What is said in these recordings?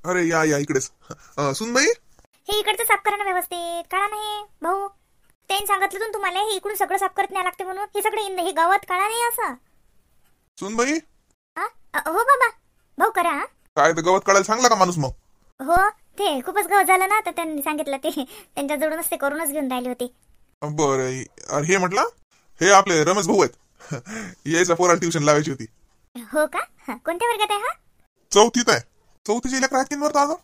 अरे या इकडेच. सुनबाई, हे इकडचं साफ करा ना व्यवस्थित. काढा नाही भाऊ, त्यांनी सांगितलं तुम्हाला हे इकडून सगळं साफ करत नाही लागते म्हणून. हे सगळं हे गावात काढा नाही असं. सुनबाई. हो बाबा, भाऊ करा. काय ते गवत काढायला सांगला का माणूस मग? हो, ते खूपच गवत झालं ना, तर त्यांनी सांगितलं ते त्यांच्या जवळूनच ते करूनच घेऊन राहिले होते. बरं, हे म्हटलं हे आपले रमेश भाऊ आहेत. यायचा पोराला ट्युशन लावायची होती. हो का? कोणत्या वर्गात आहे हा? चौथीत आहे. चौथीची लेकर आहेत की वर अजून?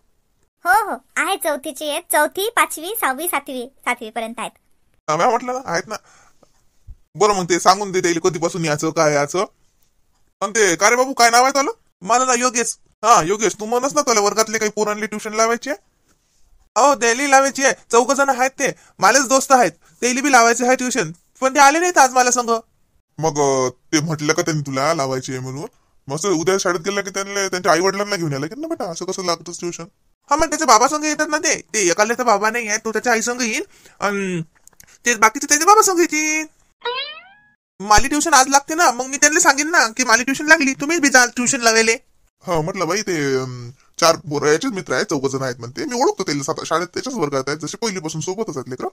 हो आहे, चौथीची आहेत. चौथी, 5वी, 6वी, 7वी पर्यंत आहेत. मी म्हटलं ना आहेत ना. बरं मग ते सांगून दे त्याला कधीपासून याचं काय याचं. पण ते का रे बाबू, काय नाव आहे त्याला? मला ना योगेश. योगेश, तू म्हणस ना त्याला वर्गातले काही पोरांनी ट्युशन लावायची आहे? अहो दिल्ली लावायची आहे. 4 जण आहेत, ते माझेच दोस्त आहेत. दिल्ली बी लावायचे आहे ट्युशन, पण ते आले नाहीत आज मला संग. मग ते म्हटलं का त्यांनी तुला लावायची आहे म्हणून? मस्त उद्या शाळेत गेला की त्यांना त्यांच्या आई वडिलांना घेऊन यायला की ना बेटा, असं कसं लागतंच ट्युशन? मग त्याच्या बाबा संग येतात ना. ते एकाला तर बाबा नाही आहे, तो त्याच्या आई संग येईल आणि ते बाकीचे त्याच्या बाबा संग येतील. माली ट्युशन आज लागते ना, मग मी त्यांना सांगेन ना की माली ट्युशन लागली, तुम्ही बी जा ट्युशन लावायले. म्हटलं बाई ते 4 पोरं याचेच मित्र आहेत, 4 जण आहेत म्हणते. मी ओळखतो त्याला, शाळेत त्याच्याच वर्गात आहेत, जसे पहिलीपासून सोबतच आहेत लेकर.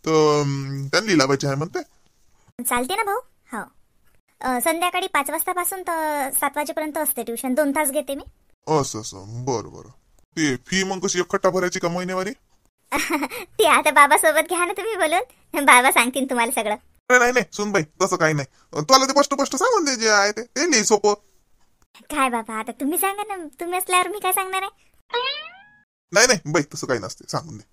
तर त्यांनी लावायचे आहे म्हणते. चालते ना भाऊ. हो, संध्याकाळी 5 वाजतापासून तर 7 वाजेपर्यंत असते ट्युशन. 2 तास घेते मी. असं बरं. ते फी मग कशी एकखट्टा भरायची का महिन्यावारी? ते आता बाबा सोबत घ्या ना तुम्ही बोलून, बाबा सांगतील तुम्हाला सगळं. नाही सुनबाई, तसं काही नाही. तुला ते स्पष्ट सांगून दे जे आहे ते नाही सोपं. काय बाबा, आता तुम्ही सांगा ना. तुम्ही असल्यावर मी काय सांगणार आहे? नाही बाई, तसं काही नसते, सांगून दे.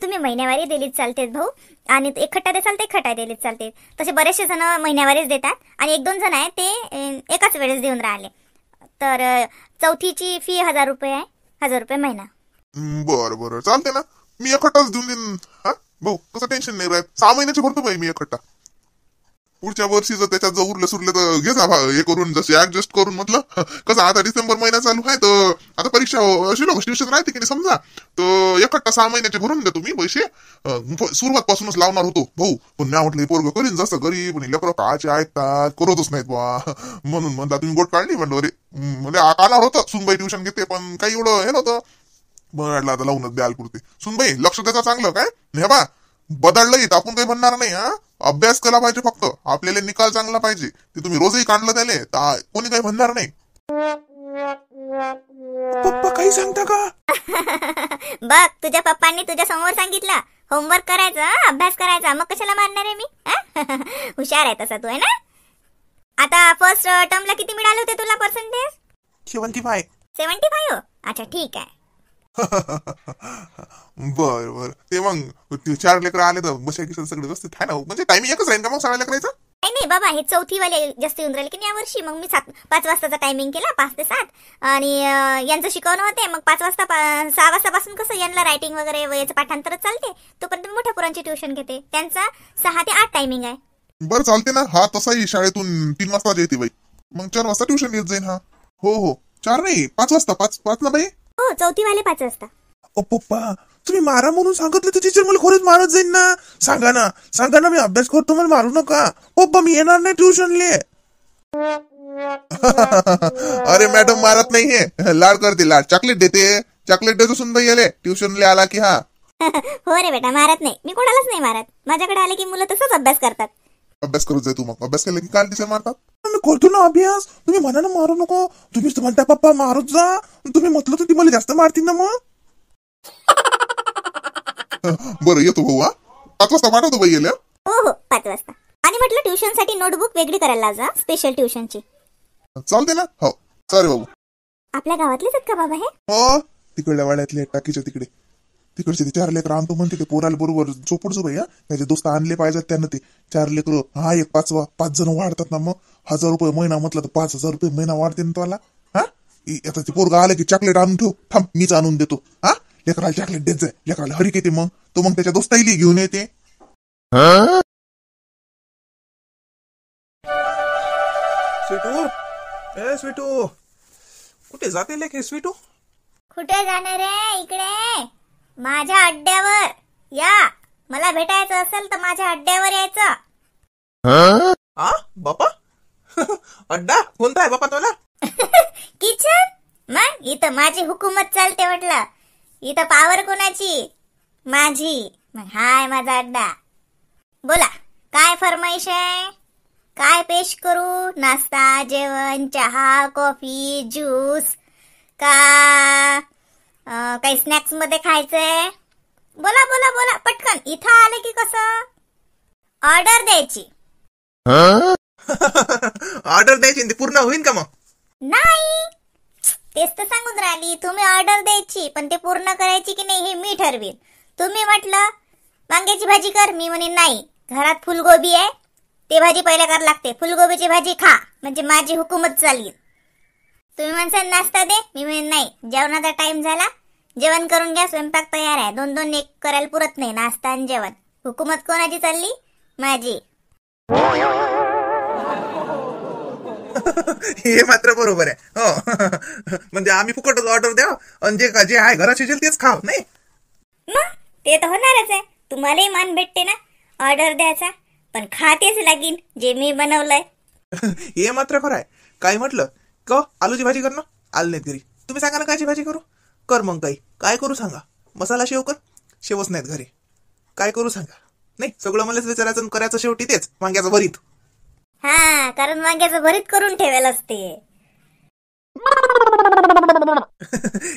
तुम्ही महिन्यावारी दिलीच चालते भाऊ, आणि एकखट्टा देसाल ते एकखट्टा दिलीच चालते. तसे बरेचसे जण महिन्यावारीच देतात, आणि 1-2 जण आहेत ते एकाच वेळेस देऊन राहिले. तर चौथीची फी 1000 रुपये आहे. 1000 रुपये महिना. बरं चालते ना. मी एकखट्टाच देऊन देईन. भाऊ कसं टेन्शन नाही राहत. 6 महिन्याचे भरतो बाई मी एकखट्टा. पुढच्या वर्षी जर त्याच्यात जर उरलं सुरलं तर घे जा हे करून, जसे ऍडजस्ट करून. म्हटलं कसं आता डिसेंबर महिना चालू आहे, तर आता परीक्षा अशी ट्युशन राहते की नाही समजा, तर एकखट्टा 6 महिन्याचे भरून देतो मी पैसे. सुरुवात पासूनच लावणार होतो भाऊ, पण मी म्हटलं पोरग करीन जसं गरीब लेकर काचे ऐकतात, करतच नाहीत बा. म्हणून म्हणता तुम्ही गोट काढली म्हणलं. अरे म्हणजे काढणार होतं सुनबाई ट्युशन घेते, पण काही एवढं हे नव्हतं. म्हटलं आता लावूनच द्याल पुरते. सुनबाई लक्ष द्यायचं चांगलं काय हे बा. बदललं येत आपण काही म्हणणार नाही. अभ्यास केला पाहिजे फक्त. आपल्याला निकाल चांगला पाहिजे. ते तुम्ही रोजही काढलं त्याले तर कोणी काही म्हणणार नाही. पप्पा काही सांगता का? बघ, तुझ्या पप्पांनी तुझ्या समोर सांगितलं होमवर्क करायचा, अभ्यास करायचा, मग कशाला मारणार आहे मी? हुशार आहे तसा तू, आहे ना? आता फर्स्ट टर्मला किती मिळाले होते तुला पर्सेंटेज? 75. 75? अच्छा ठीक आहे. बर ते मग 4 लेकर आले तर बसायचं सगळं व्यवस्थित आहे ना? म्हणजे टायमिंग एकच राहील का मग सगळ्या लेकरायचा? नाही बाबा, हे चौथीवाले जास्त येऊन राहिले की या वर्षी. मग मी 5 वाजताचा टायमिंग केला, 5 ते 7. आणि यांचं शिकवणं होते. मग 5 वाजता 6 वाजतापासून कसं यांना रायटिंग वगैरे याचं पाठांतरच चालते, तोपर्यंत मोठ्या पोरांची ट्युशन घेते. त्यांचा 6 ते 8 टायमिंग आहे. बरं चालते ना. तसाही शाळेतून 3 वाजता येते बाई, मग 4 वाजता ट्युशन येत जाईन. हो 4 नाही 5 वाजता. 5 ना बाई? हो, चौथीवाले 5 वाजता. पप्पा तुम्ही मारा म्हणून सांगितलं तर टीचर मला खरंच मारत जाईल ना. सांगा ना मी अभ्यास करतो, मला मारू नका. पप्पा मी येणार नाही ट्युशनले. अरे मॅडम मारत नाही, हे लाड करते, लाड. चॉकलेट देतो सुनबाई याले ट्युशनले आला की. हो रे बेटा, मारत नाही मी, कोणालाच नाही मारत. माझ्याकडे आले की मुलं तसंच अभ्यास करतात. अभ्यास करत जाय तू. मग अभ्यास केला की काल टीचर मारतात? मी करतो ना अभ्यास. तुम्ही म्हणा ना मारू नको. तुम्हीच तर म्हणता पप्पा मारत जा. तुम्ही म्हटलं तर ती मला जास्त मारतील ना मग. बरं येतो भाऊ. 5 वाजता पाठवतो बाई गेल्या. हो 5 वाजता. आणि म्हटलं ट्युशन साठी नोटबुक वेगळी करायला जा, स्पेशल ट्युशनची. चालते ना. हो चालेल बाबू. आपल्या गावातलेच आहेत का बाबा हे? हो तिकडल्या वाड्यातले टाकीच्या तिकडचे ते 4 लेकर आणतो म्हणते. ते पोराला बरोबर चोपडचो बाई. त्याचे दोस्त आणले पाहिजेत त्यानं. ते 4 लेकर एक 5 जण वाढतात ना. मग 1000 रुपये महिना म्हटलं तर 5000 रुपये महिना वाढते ना तुम्हाला. आता ते पोरगा आलं की चॉकलेट आणून ठेव. थांब मीच आणून देतो. लेकराला चॉकलेट देत जाय. लेकराला हरिक येते, मग त्याच्या दोस्ताईली घेऊन येते. स्वीटू कुठे जाते लेके? स्वीटू कुठे जाणार आहे? इकडे माझ्या अड्ड्यावर या. मला भेटायचं असेल तर माझ्या अड्ड्यावर यायचं. बापा? अड्डा कोणता आहे बापा तुला? किचन. मग इथं माझी हुकूमत चालते म्हटलं. इथं पावर कोणाची? माझी. मग हाय माझा अड्डा. बोला काय फरमाईश आहे? काय पेश करू? नाश्ता, जेवण, चहा, कॉफी, ज्यूस का काही स्नॅक्स मध्ये खायचंय? बोला बोला बोला पटकन. इथं आलं की कसं ऑर्डर द्यायची. ऑर्डर द्यायची आणि ती पूर्ण होईल का मग? नाही तेच तर सांगून राहिली. तुम्ही ऑर्डर द्यायची पण ते पूर्ण करायची की नाही हे मी ठरवीन. तुम्ही म्हटलं वांग्याची भाजी कर, मी म्हणे नाही घरात फुलगोबी आहे ते भाजी पहिले करावं लागते. फुलगोबीची भाजी खा म्हणजे माझी हुकूमत चालली. तुम्ही म्हणसान नाश्ता दे, मी म्हणे नाही जेवणाचा टाइम झाला जेवण करून घ्या, स्वयंपाक तयार आहे. दोन दोन एक करायला पुरत नाही नाश्ता आणि जेवण. हुकूमत कोणाची चालली? माझी. हे मात्र बरोबर आहे. हो म्हणजे आम्ही फुकटच ऑर्डर द्या आणि जे आहे घरात शिजेल तेच खाव नाही. मग ते तर होणारच आहे. तुम्हालाही मान भेटते ना ऑर्डर द्यायचा, पण खातेच लागीन जे मी बनवलंय. हे मात्र खरं आहे. काय म्हटलं क आलूची भाजी कर ना, आलं नाहीत घरी. तुम्ही सांगा ना कायची भाजी करू? कर मग काही काय करू सांगा. मसाला शेव कर, शेवच नाहीत घरी. काय करू सांगा. नाही सगळं मलाच विचारायचं आणि करायचं शेवटी तेच वांग्याचं भरीत. हा कारण वांग्याचं भरीत करून ठेवेल असते.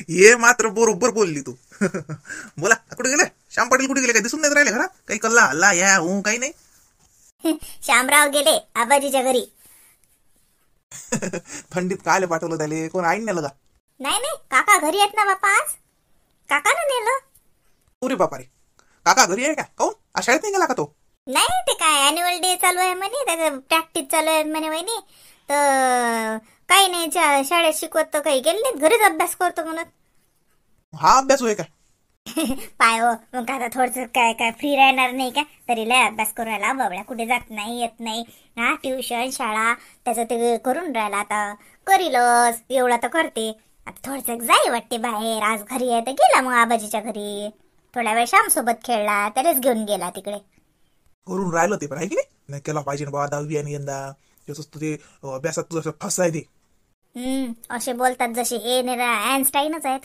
हे मात्र बरोबर बोलली तू. बोला कुठे गेले? श्याम पाटील कुठे गेले? काही दिसून नाही राहिले घरात? काही कल्ला हल्ला या काही नाही. श्यामराव गेले आबाजीच्या घरी. थंडीत काय पाठवलं त्याले? कोण आईन नेलं का? नाही नाही काका घरी आहेत ना बापा. आज काकानं नेलं. अरे बापा रे, काका घरी आहे का? काऊन आज शाळेत नाही गेला का तो? नाही ते काय अॅन्युअल डे चालू आहे म्हणे, त्याचं प्रॅक्टिस चालू आहे म्हणे वहिनी. तर काही नाही शाळेत शिकवत तर काही गेले नाहीत, घरीच अभ्यास करतो म्हणत. हा अभ्यास होय का? पाय हो मग आता थोडस काय काय फ्री राहणार नाही का? तरी लय अभ्यास करून राहिला बाबड्या. कुठे जात नाही येत नाही. हा ट्युशन शाळा त्याचं ते करून राहिला. आता करीलच एवढा तर करते. आता थोडस जाई वाटते बाहेर. आज घरी आहे तर गेला मग आबाजीच्या घरी. थोड्या वेळ श्याम सोबत खेळला, त्यालाच घेऊन गेला तिकडे. करून राहिलं ते पण आहे की नाही केला पाहिजे ना बाबा. 10वी आणि यंदा ते अभ्यासात तुझं फस आहे ते. असे बोलतात जसे हे आइन्स्टाईनच आहेत.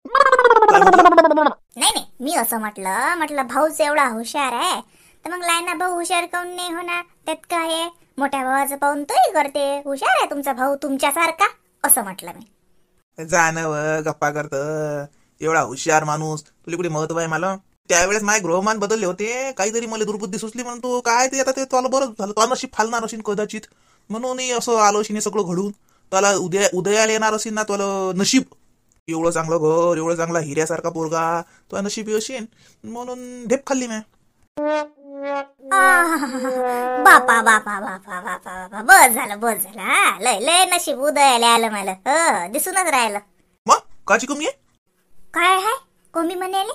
नाही नाही मी असं म्हटलं भाऊच एवढा हुशार आहे तर मग लायना भाऊ हुशार काऊन नाही होणार? त्यात काय आहे? मोठ्या भावाचं पाहून तोही करते. हुशार आहे तुमचा भाऊ तुमच्यासारखा असं म्हटलं मी. जाणं गप्पा करत एवढा हुशार माणूस तुला कुठे महत्व आहे मला? त्यावेळेस माझे गृहमान बदलले होते. काहीतरी मला दुर्बुद्धी सुचली म्हणून तू काय ते आता ते तुला बरं झालं. तो नशीब फालणार असेल कदाचित म्हणून असं आलो असेल सगळं घडून. त्याला उदयाला येणार असेल ना तुला नशीब. एवढं चांगलं घर, एवढं चांगला हिऱ्यासारखा पोरगा तुला नशीब असेल म्हणून ढेप खाल्ली मी. बापा बापा बापा बापा बापा बस झालं हा. लय लय नशीब उदयाला आलं मला. दिसूनच राहिलं. मग काची कमी आहे? काय हाय कमी म्हणाले?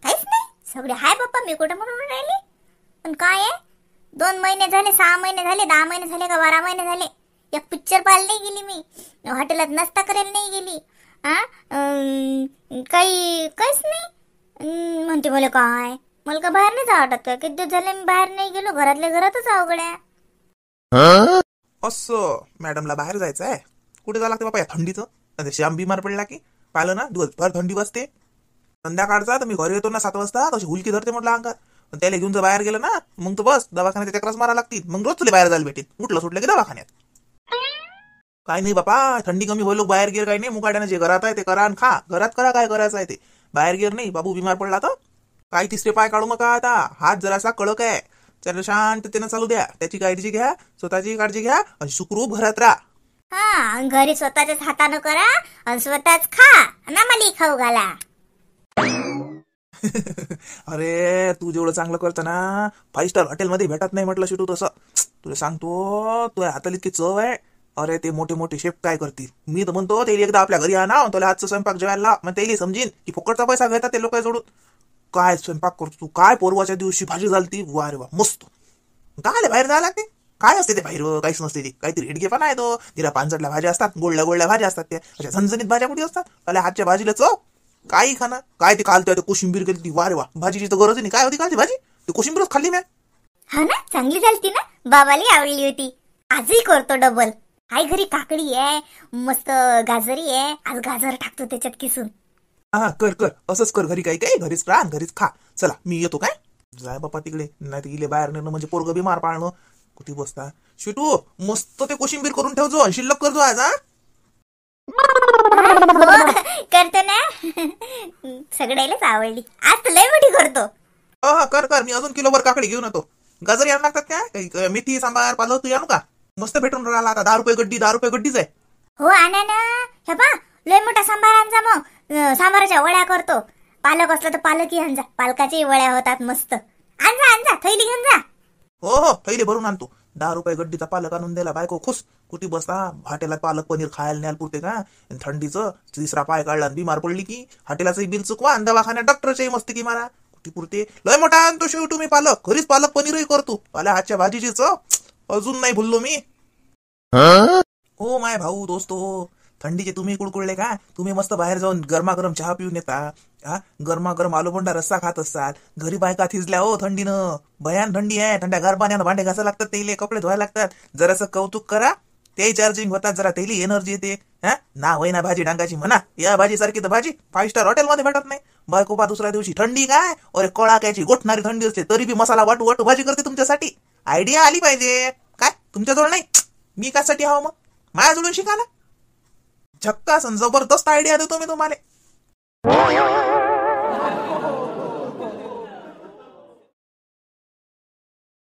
काहीच नाही सगळे हाय बाप्पा. मी कुठं म्हणून राहिले? पण काय आहे 2 महिने झाले, 6 महिने झाले, 10 महिने झाले का 12 महिने झाले एक पिक्चर पाहायला नाही गेली मी. हॉटेलात नाश्ता करायला नाही गेली. काहीच नाही. म्हणते मला काय मला का बाहेर नाही जावं वाटत का? किती दिवस झाले मी बाहेर नाही गेलो. घरातल्या घरातच अवघड्या. असं मॅडमला बाहेर जायचं आहे? कुठे जावं लागते बापा या थंडीचं? श्याम बिमार पडला की पाहिलं ना दिवसभर थंडी बसते. संध्याकाळचा तर मी घरी येतो ना 7 वाजता तशी हुलकी धरते म्हटलं अंगात. पण त्याला घेऊन जर बाहेर गेलं ना मग तर बस दवाखान्यात चक्रास मारा लागतील. मग रोज तुला बाहेर जायला भेटेल. उठलं सुटलं की दवाखान्यात. काय नाही बापा थंडी कमी होईल बाहेर गेर काही नाही. मुकाट्यानं जे घरात आहे ते करा आणि खा. घरात करा काय करायचं आहे ते. बाहेर गेर नाही. बाबू बिमार पडला तर काय तिसरे पाय काढू नका. आता हात जरासा कडक आहे. त्याला शांततेनं चालू द्या. त्याची काळजी घ्या, स्वतःची काळजी घ्या आणि सुखरूप घरात राहा. हा घरी स्वतःच्याच हातानं करा आणि स्वतःच खा ना मला खाऊ घाला. अरे तू जेवढं चांगलं करतं ना 5 स्टार हॉटेलमध्ये भेटत नाही म्हटलं शिटू तसं. तुला सांगतो तुझ्या हाताला इतकी चव आहे. अरे ते मोठे मोठे शेफ काय करतील. मी तर म्हणतो ते एकदा आपल्या घरी आणा तुला हातचा स्वयंपाक जेवायला. मग ते समजीन की फुकटचा पैसा घेतात ते लोक जोडून. काय स्वयंपाक करतो तू? काय पोरवाच्या दिवशी भाजी झालती वा रे वा मस्त. काय बाहेर जायला लागते? काय असते ते बाहेर? काहीच नसते ते. काहीतरी हिडगे पण आहे तो. तिला पांचटल्या भाज्या असतात, गोळल्या गोळल्या भाज्या असतात. त्या अशा झणझणीत भाज्या कुठे असतात? त्याला हातच्या भाजीला चव काही खाना. काय ते कालतोय ते कोशिंबीर केली ती वा रे वा. भाजीची तर गरज नाही. काय होती कालची भाजी? ते कोशिंबीरच खाल्ली मी. हा ना चांगली झालती ना. बाबाली आवडली होती. आजही करतो डबल. आई घरी काकडी आहे, मस्त गाजरी आहे, आज गाजर टाकतो त्याच्यात किसून. हा कर कर असंच कर. घरी काही काय घरीच राहा घरीच खा. चला मी येतो काय. जाय बापा तिकडे, नाही तर इले बाहेर नेणं म्हणजे पोरग बिमार पाळणं. कुठे बसता शिटू, मस्त ते कोशिंबीर करून ठेवजो, शिल्लक करजो आज. हा हो, करतो ना. सगळ्यालाच आवडली, आज तर लय मोठी करतो. हा कर कर. मी अजून किलोभर काकडी घेऊन येतो. गाजर यायला लागतात काय, काही मेथी सांबार पालक तू आणू का. मस्त भेटून राहिला आता. 10 रुपये गड्डी, 10 रुपये गड्डीच आहे. हो आणा ना. हे पा लय मोठा सांबार आणजा, मग सांबाराच्या वड्या करतो. पालक असला तर पालकही आणजा, पालकाच्याही वड्या होतात मस्त. आणजा आणजा, थैली घेऊन जा. हो हो थैली भरून आणतो. 10 रुपये गड्डीचा पालक आणून दिला, बायको खुश. कुठे बसता हॉटेलात पालक पनीर खायला न्यायला पुरते का. थंडीचं तिसरा पाय काढला बिमार पडली की हॉटेलाचंही बिल चुकवा आणि दवाखान्यात डॉक्टरच्याही मस्ती की मारा. कुठे पुरते लय मोठा आणतो शेवटी मी पालक. घरीच पालक पनीरही करतो. आल्या हातच्या भाजीची चव अजून नाही भुललो मी. हो माय भाऊ दोस्तो, थंडीचे तुम्ही कुडकुडले का. तुम्ही मस्त बाहेर जाऊन गरमागरम चहा पिऊन येता. हा गरमागरम आलूबंडा रस्सा खात असतात. घरी बायका थिजल्या हो थंडीनं. भयान थंडी आहे. थंड्या गार पाण्यानं भांडे घासायला लागतात, तेले कपडे धुवायला लागतात. जरासं कौतुक करा, ते चार्जिंग होतात, जरा तेली एनर्जी येते. हा ना होय ना भाजी डांगाची म्हणा. या भाजी सारखी तर भाजी 5 स्टार हॉटेलमध्ये भेटत नाही. बायको पा दुसऱ्या दिवशी थंडी काय, अरे कळाक्याची गोठणारी थंडी असते, तरी बी मसाला वाटू वाटू भाजी करते तुमच्यासाठी. आयडिया आली पाहिजे काय तुमच्याजवळ नाही. मी कासाठी हवं मग, माझ्याजवळून शिका ना. झक्कास जबरदस्त आयडिया देतो मी तुम्हाला.